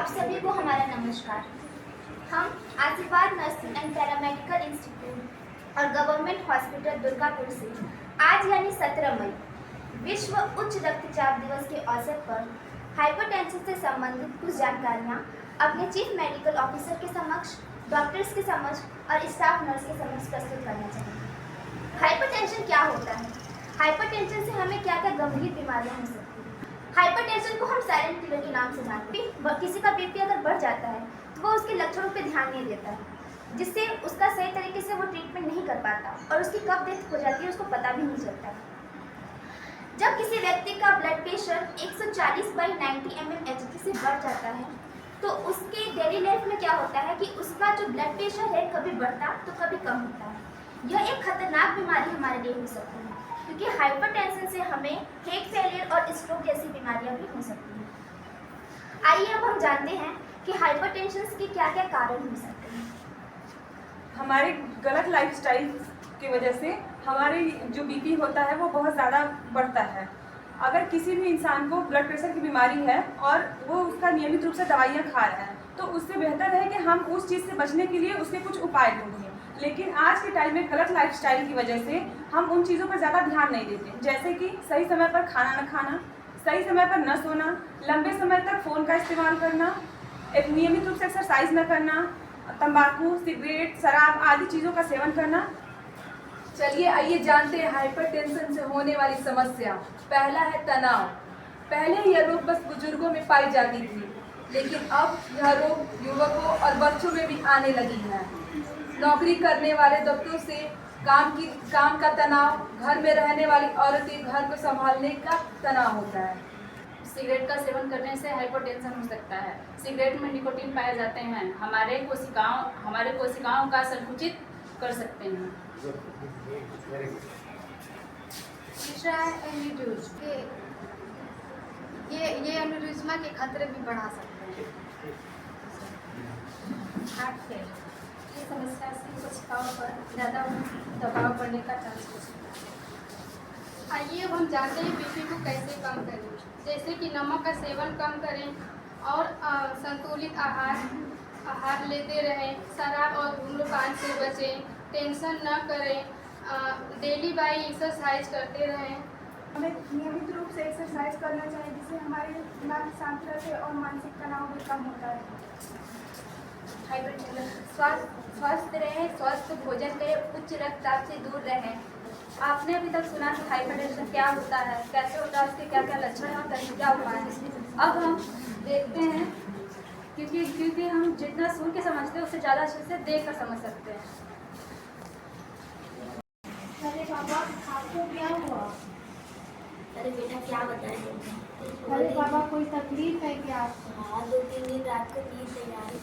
आप सभी को हमारा नमस्कार। हम आशीर्वाद नर्सिंग एंड पैरामेडिकल इंस्टीट्यूट और गवर्नमेंट हॉस्पिटल दुर्गापुर से आज यानी 17 मई विश्व उच्च रक्तचाप दिवस के अवसर पर हाइपरटेंशन से संबंधित कुछ जानकारियाँ अपने चीफ मेडिकल ऑफिसर के समक्ष, डॉक्टर्स के समक्ष और स्टाफ नर्स के समक्ष प्रस्तुत करना चाहेंगे। हाइपरटेंशन क्या होता है? हाइपरटेंशन से हमें क्या क्या गंभीर बीमारियां हो सकती हैं? हाइपरटेंशन को हम साइलेंट किलर के नाम से जानते हैं। किसी का बीपी अगर बढ़ जाता है तो वो उसके लक्षणों पे ध्यान नहीं देता है, जिससे उसका सही तरीके से वो ट्रीटमेंट नहीं कर पाता और उसकी कब डेथ हो जाती है उसको पता भी नहीं चलता। जब किसी व्यक्ति का ब्लड प्रेशर 140/90 mmHg से बढ़ जाता है तो उसके डेली लाइफ में क्या होता है कि उसका जो ब्लड प्रेशर है कभी बढ़ता तो कभी कम होता है। यह एक खतरनाक बीमारी हमारे लिए हो सकती है, क्योंकि हाइपरटेंशन से हमें हार्ट फेलियर और स्ट्रोक जैसी बीमारियां भी हो सकती हैं। आइए अब हम जानते हैं कि हाइपरटेंशन के क्या क्या कारण हो सकते हैं। हमारे गलत लाइफस्टाइल की वजह से हमारे जो बीपी होता है वो बहुत ज़्यादा बढ़ता है। अगर किसी भी इंसान को ब्लड प्रेशर की बीमारी है और वो उसका नियमित रूप से दवाइयाँ खा रहा है तो उससे बेहतर है कि हम उस चीज़ से बचने के लिए उसके कुछ उपाय ढूंढें। लेकिन आज के टाइम में गलत लाइफस्टाइल की वजह से हम उन चीज़ों पर ज़्यादा ध्यान नहीं देते, जैसे कि सही समय पर खाना न खाना, सही समय पर न सोना, लंबे समय तक फ़ोन का इस्तेमाल करना, एक नियमित रूप से एक्सरसाइज न करना, तंबाकू, सिगरेट, शराब आदि चीज़ों का सेवन करना। चलिए आइए जानते हैं हाइपरटेंशन से होने वाली समस्या। पहला है तनाव। पहले यह रोग बस बुजुर्गों में पाई जाती थी, लेकिन अब यह रोग युवकों और बच्चों में भी आने लगी है। नौकरी करने वाले दफ्तरों से काम का तनाव, घर में रहने वाली औरतें घर को संभालने का तनाव होता है। सिगरेट का सेवन करने से हाइपरटेंशन हो सकता है। सिगरेट में निकोटीन पाए जाते हैं, हमारे कोशिकाओं का संकुचित कर सकते हैं। तीसरा है एन्यूरिज्म। ये एन्यूरिज्मा के खतरे भी बढ़ा सकते हैं। हार्ट फेलियर ये समस्या से कोशिकाओं पर ज़्यादा दबाव पड़ने का चांस हो सकता है। आइए अब हम जानते हैं बीपी को कैसे कम करें। जैसे कि नमक का सेवन कम करें और संतुलित आहार लेते रहें, शराब और धूम्रपान से बचें, टेंशन न करें, डेली बाई एक्सरसाइज करते रहें। हमें नियमित रूप से एक्सरसाइज करना चाहिए, जिससे हमारे दिमाग शांत रहते और मानसिक तनाव भी कम होता है। हाइपरटेंशन स्वस्थ रहें, स्वस्थ भोजन करें, उच्च रक्तचाप से दूर रहें। आपने अभी तक सुना कि हाइपरटेंशन क्या होता है, कैसे होता है, उसके क्या क्या लक्षण होते हैं, क्या उपाय है। अब हम देखते हैं, क्योंकि हम जितना सुन के समझते हैं उससे ज़्यादा अच्छे से देख कर समझ सकते हैं। अरे बाबा, आपको क्या हुआ? अरे बेटा क्या बताएं। अरे बाबा, कोई तकलीफ है क्या आपको? हाँ, 2-3 दिन रात को नींद नहीं आ रही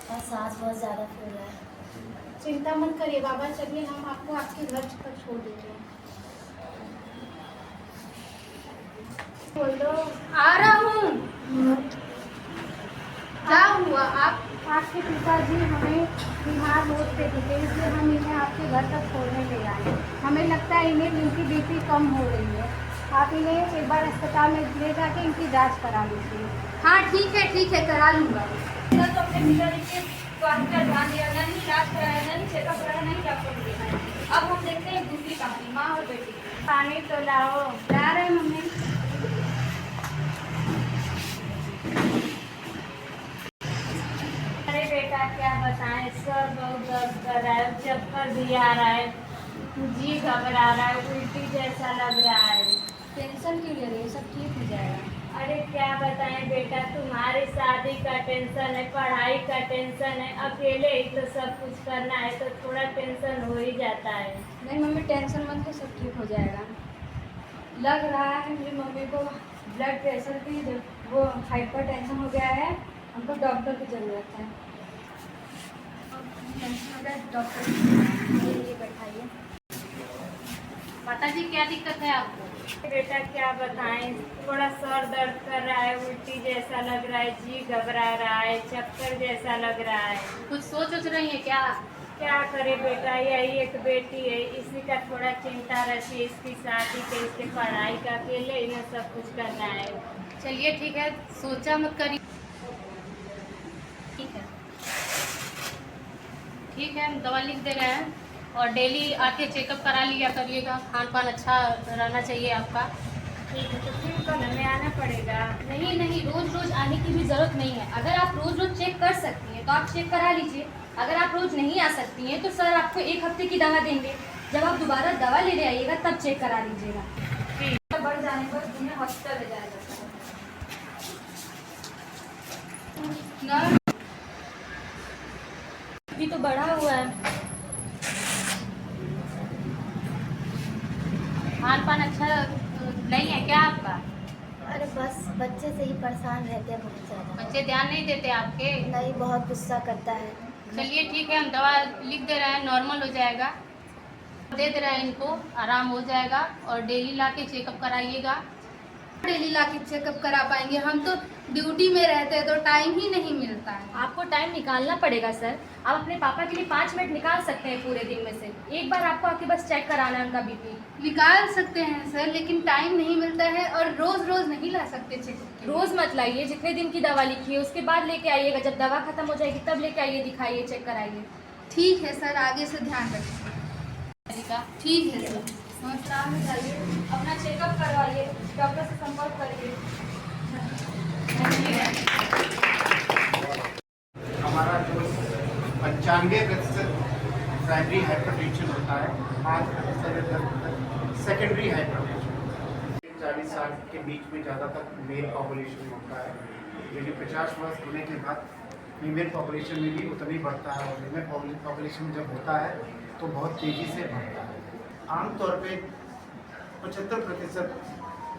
और सांस बहुत ज़्यादा फूल रहा है। चिंता मत करिए बाबा, चलिए हम आपको आपके घर पर छोड़ देते हैं। बोलो। आ रहा हूँ। क्या हुआ? आपके पिताजी हमें बीमार रोड पे थे, इसलिए हम इन्हें आपके घर तक छोड़ने ले आए। हमें लगता है इनकी बीपी कम हो रही है। आप इन्हें एक बार अस्पताल में ले जाके इनकी जांच करा लीजिए। हाँ ठीक है, करा लूँगा। तो अपने पिताजी के स्वास्थ्य का ध्यान दिया, नहीं इलाज कराया, नहीं चेकअप कराया, नहीं डॉक्टर को दिखाया। अब हम देखते हैं दूसरी कहानी, माँ और बेटी। पानी तो लाओ। ला रहे हैं मम्मी। अरे बेटा क्या बताएं, सर बहुत दर्द कर रहा है, चक्कर भी आ रहा है, जी घबरा रहा है, उल्टी जैसा लग रहा है। टेंशन क्यों ले रही है? सब ठीक हो जाएगा। अरे क्या बताएं बेटा, तुम्हारी शादी का टेंशन है, पढ़ाई का टेंशन है, अकेले ही तो सब कुछ करना है तो थोड़ा टेंशन हो ही जाता है। नहीं मम्मी, टेंशन मत लो, सब ठीक हो जाएगा। लग रहा है मेरी मम्मी को ब्लड प्रेशर की वो हाइपरटेंशन हो गया है, हमको डॉक्टर की ज़रूरत है। डॉक्टर बैठाइए। माता जी क्या दिक्कत है आपको? बेटा क्या बताएं, थोड़ा सर दर्द कर रहा है, उल्टी जैसा लग रहा है, जी घबरा रहा है, चक्कर जैसा लग रहा है। कुछ सोच रही है क्या? क्या करे बेटा, यही एक बेटी है, इसी का थोड़ा चिंता रहती है, इसकी शादी के, इसके पढ़ाई का, अकेले इन्हें सब कुछ करना है। चलिए ठीक है, सोचा मत करिए। ठीक है, हम दवा लिख दे रहे हैं और डेली आके चेकअप करा लिया करिएगा। खान पान अच्छा रहना चाहिए आपका। ठीक है, तो फिर कल हमें आना पड़ेगा? नहीं नहीं, रोज रोज आने की भी ज़रूरत नहीं है। अगर आप रोज रोज चेक कर सकती हैं तो आप चेक करा लीजिए। अगर आप रोज नहीं आ सकती हैं तो सर आपको 1 हफ्ते की दवा देंगे। जब आप दोबारा दवा लेने आइएगा तब चेक करा लीजिएगा। बढ़ जाने पर उन्हें हॉस्पिटल ले जाया जाता है। अभी तो बढ़ा हुआ है। खान पान अच्छा नहीं है क्या आपका? अरे बस बच्चे से ही परेशान रहते हैं बहुत ज़्यादा। बच्चे ध्यान नहीं देते आपके? नहीं, बहुत गुस्सा करता है। चलिए ठीक है, हम दवा लिख दे रहे हैं, नॉर्मल हो जाएगा। दे दे रहे हैं, इनको आराम हो जाएगा। और डेली ला के चेकअप कराइएगा। डेली लाके चेकअप करा पाएंगे? हम तो ड्यूटी में रहते हैं तो टाइम ही नहीं मिलता है। आपको टाइम निकालना पड़ेगा सर। आप अपने पापा के लिए 5 मिनट निकाल सकते हैं पूरे दिन में से। एक बार आपको आके बस चेक कराना है उनका बीपी। निकाल सकते हैं सर, लेकिन टाइम नहीं मिलता है और रोज रोज नहीं ला सकते चेकअप। रोज मत लाइए, जितने दिन की दवा लिखी है उसके बाद लेके आइएगा। जब दवा खत्म हो जाएगी तब लेके आइए, दिखाइए, चेक कराइए। ठीक है सर, आगे से ध्यान रखिए। ठीक है सर। नमस्कार में जाइए, अपना चेकअप करवाइए, डॉक्टर से संपर्क करिए। हमारा जो 95% प्राइमरी हाइपरटेंशन होता है, 5% सेकेंडरी हाइपरटेंशन। 40 साल के बीच में ज़्यादातर मेल पॉपुलेशन होता है, लेकिन 50 वर्ष होने के बाद फीमेल पॉपुलेशन में भी उतना ही बढ़ता है। और फीमेल पॉपुलेशन जब होता है तो बहुत तेज़ी से बढ़ता है। आमतौर पे 75%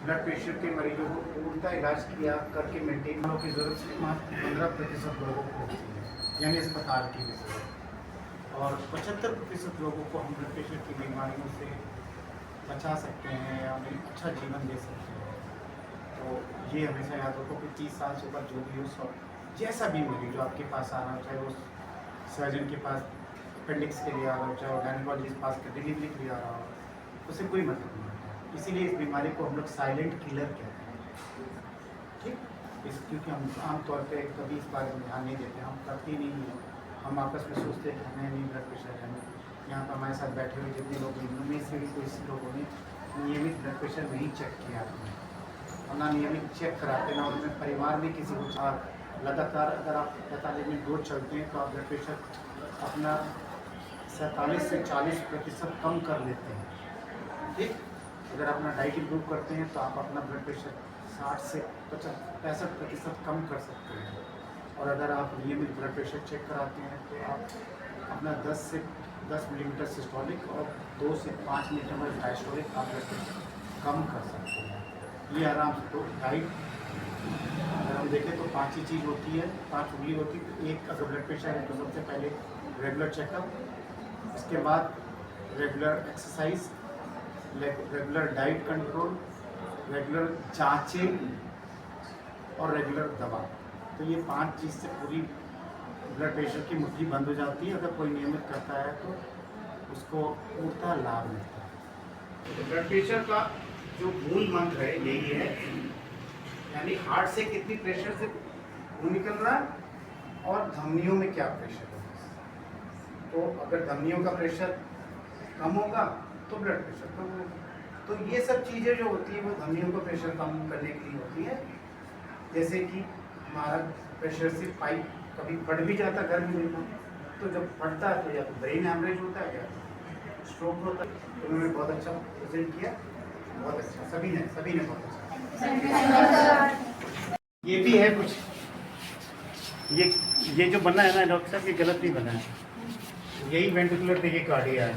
ब्लड प्रेशर के मरीजों को उनका इलाज किया करके मेंटेन होने की ज़रूरत से मात्र 15% लोगों को होती है, यानी अस्पताल की भी ज़रूरत। और 75% लोगों को हम ब्लड प्रेशर की बीमारियों से बचा सकते हैं या उन्हें अच्छा जीवन दे सकते हैं। तो ये हमेशा याद रखो कि 30 साल से ऊपर जो भी हो, सब जैसा भी मरीज जो आपके पास आ रहा हो, चाहे वो सर्जन के पास अपेंडिक्स के लिए आ रहा हो, चाहे गायनेकोलॉजिस्ट के पास डिलीवरी के लिए आ रहा हो, उससे कोई मतलब नहीं होता। इसीलिए इस बीमारी को हम लोग साइलेंट किलर कहते हैं। ठीक, क्योंकि हम आमतौर पे कभी इस बारे में ध्यान नहीं देते, हम करते ही नहीं हैं। हम आपस में सोचते हैं कि हमें नहीं ब्लड प्रेशर है। यहाँ पर हमारे साथ बैठे हुए जितने लोग हैं, उनमें से भी कोई लोगों ने नियमित ब्लड प्रेशर नहीं चेक किया और ना नियमित चेक कराते, ना उनमें परिवार में किसी को। लगातार अगर आप 45 मिनट रोज चलते हैं तो आप ब्लड प्रेशर अपना 47 से 40% कम कर लेते हैं। ठीक, अगर अपना डाइट इम्प्रूव करते हैं तो आप अपना ब्लड प्रेशर 60 से 65% कम कर सकते हैं। और अगर आप नियमित ब्लड प्रेशर चेक कराते हैं तो आप अपना 10 मिलीमीटर सिस्टोलिक और 2 से 5 मिलीमीटर डायस्टोलिक आप ब्लड प्रेशर कम कर सकते हैं। ये आराम से। तो डाइट अगर हम देखें तो 5 ही चीज़ होती है, 5 उंगली होती है। तो एक अगर ब्लड प्रेशर है तो सबसे पहले रेगुलर चेकअप, इसके बाद regular exercise, regular diet control, regular जांचें और रेगुलर दवा। तो ये 5 चीज़ से पूरी ब्लड प्रेशर की मुट्ठी बंद हो जाती है। अगर कोई नियमित करता है तो उसको पूर्णतः लाभ मिलता है। तो ब्लड प्रेशर का जो मूल मंत्र है यही है, यानी हार्ट से कितनी प्रेशर से खून निकल रहा है और धमनियों में क्या प्रेशर है। तो अगर धमनियों का प्रेशर कम होगा तो ब्लड प्रेशर कम होगा। तो ये सब चीज़ें जो होती है वो धमनियों का प्रेशर कम करने के लिए होती है। जैसे कि हमारा प्रेशर से पाइप कभी फट भी जाता है गर्मी में, तो जब फटता है तो या तो ब्रेन हैमरेज होता है या स्ट्रोक होता है। तो उन्होंने बहुत अच्छा प्रेजेंट किया, बहुत अच्छा, सभी ने बहुत अच्छा। ये भी है कुछ, ये जो बना है ना डॉक्टर साहब, ये गलत नहीं बना है। यही वेंटिकुलर टेकिकार्डिया है।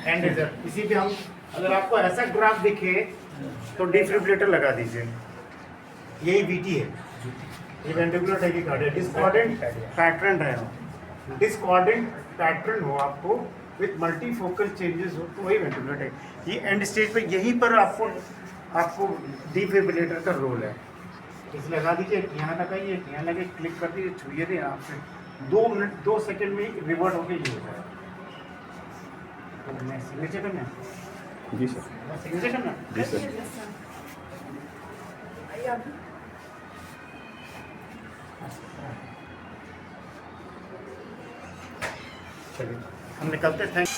And reserve. इसी पे हम, अगर आपको ऐसा ग्राफ दिखे तो डिफिब्रिलेटर लगा दीजिए। यही वीटी है, ये वेंटिकुलर टेकिकार्डिया। डिस्कॉर्डेंट पैटर्न है, डिस्कॉर्डेंट पैटर्न हो आपको विथ मल्टीफोकल चेंजेस हो तो वही वेंटिकुलर टेक। ये एंड स्टेज पे यहीं पर आपको डिफिब्रिलेटर का रोल है। इस लगा दीजिए, यहाँ लगाइए, यहाँ लगे, क्लिक कर दीजिए, छुइए नहीं आपसे 2 सेकंड में रिवर्ट होकर ये हो जाएगा। तो मैं सिग्नेचर करना है? जी सर। सिग्नेचर करना? जी सर। चलिए हम निकलते। थैंक